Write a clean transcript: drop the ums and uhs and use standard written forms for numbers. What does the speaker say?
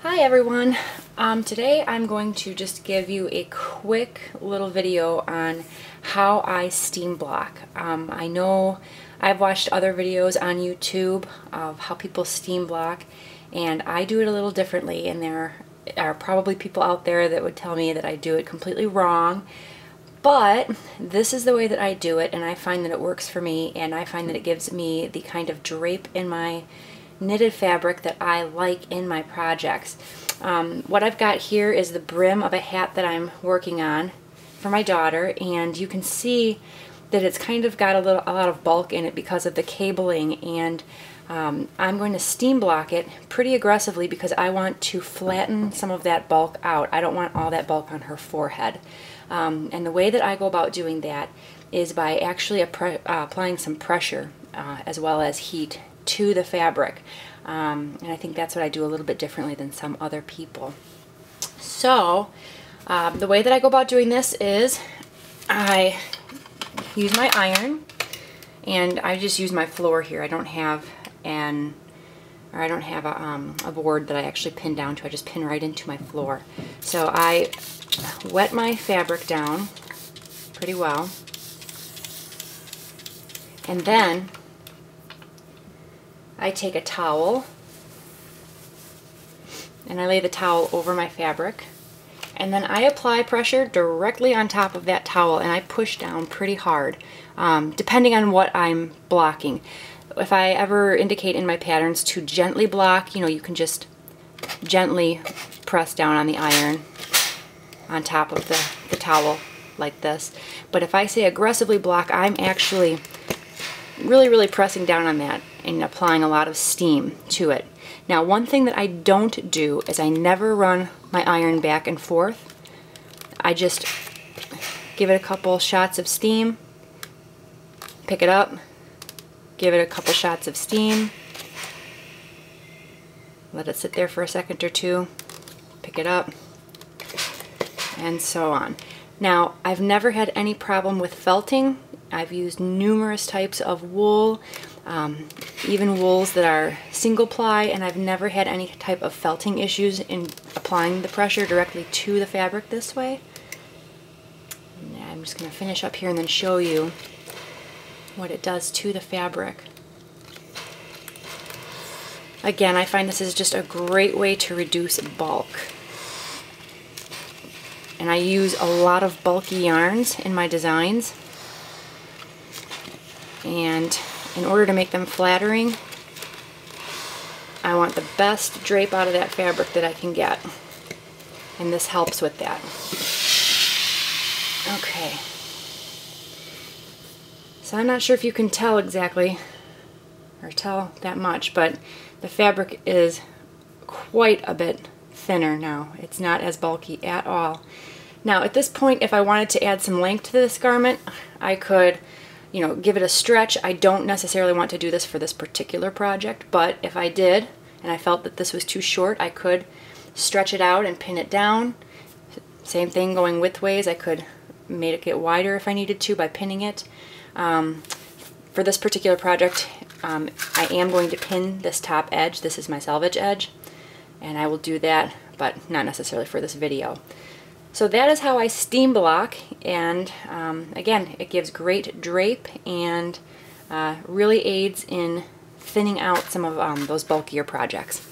Hi everyone. Today I'm going to just give you a quick little video on how I steam block. I know I've watched other videos on YouTube of how people steam block, and I do it a little differently, and there are probably people out there that would tell me that I do it completely wrong, but this is the way that I do it, and I find that it works for me, and I find that it gives me the kind of drape in my knitted fabric that I like in my projects. What I've got here is the brim of a hat that I'm working on for my daughter, and you can see that it's kind of got a lot of bulk in it because of the cabling, and I'm going to steam block it pretty aggressively because I want to flatten some of that bulk out. I don't want all that bulk on her forehead. And the way that I go about doing that is by actually applying some pressure as well as heat to the fabric. And I think that's what I do a little bit differently than some other people. So the way that I go about doing this is I use my iron, and I just use my floor here. I don't have a board that I actually pin down to. I just pin right into my floor. So I wet my fabric down pretty well, and then I take a towel and I lay the towel over my fabric, and then I apply pressure directly on top of that towel, and I push down pretty hard depending on what I'm blocking. If I ever indicate in my patterns to gently block, you can just gently press down on the iron on top of the towel like this. But if I say aggressively block, I'm actually really pressing down on that and applying a lot of steam to it. Now, one thing that I don't do is I never run my iron back and forth. I just give it a couple shots of steam, pick it up, give it a couple shots of steam, let it sit there for a second or two, pick it up, and so on. Now, I've never had any problem with felting. I've used numerous types of wool, even wools that are single ply, and I've never had any type of felting issues in applying the pressure directly to the fabric this way. And I'm just going to finish up here and then show you what it does to the fabric. Again, I find this is just a great way to reduce bulk. And I use a lot of bulky yarns in my designs. And in order to make them flattering, I want the best drape out of that fabric that I can get. And this helps with that. Okay. So I'm not sure if you can tell exactly, or tell that much, but the fabric is quite a bit thinner now. It's not as bulky at all. Now, at this point, if I wanted to add some length to this garment, I could give it a stretch. I don't necessarily want to do this for this particular project, but if I did and I felt that this was too short, I could stretch it out and pin it down. Same thing going widthways. I could make it get wider if I needed to by pinning it. For this particular project, I am going to pin this top edge. This is my selvage edge, and I will do that, but not necessarily for this video. So that is how I steam block, and again, it gives great drape and really aids in thinning out some of those bulkier projects.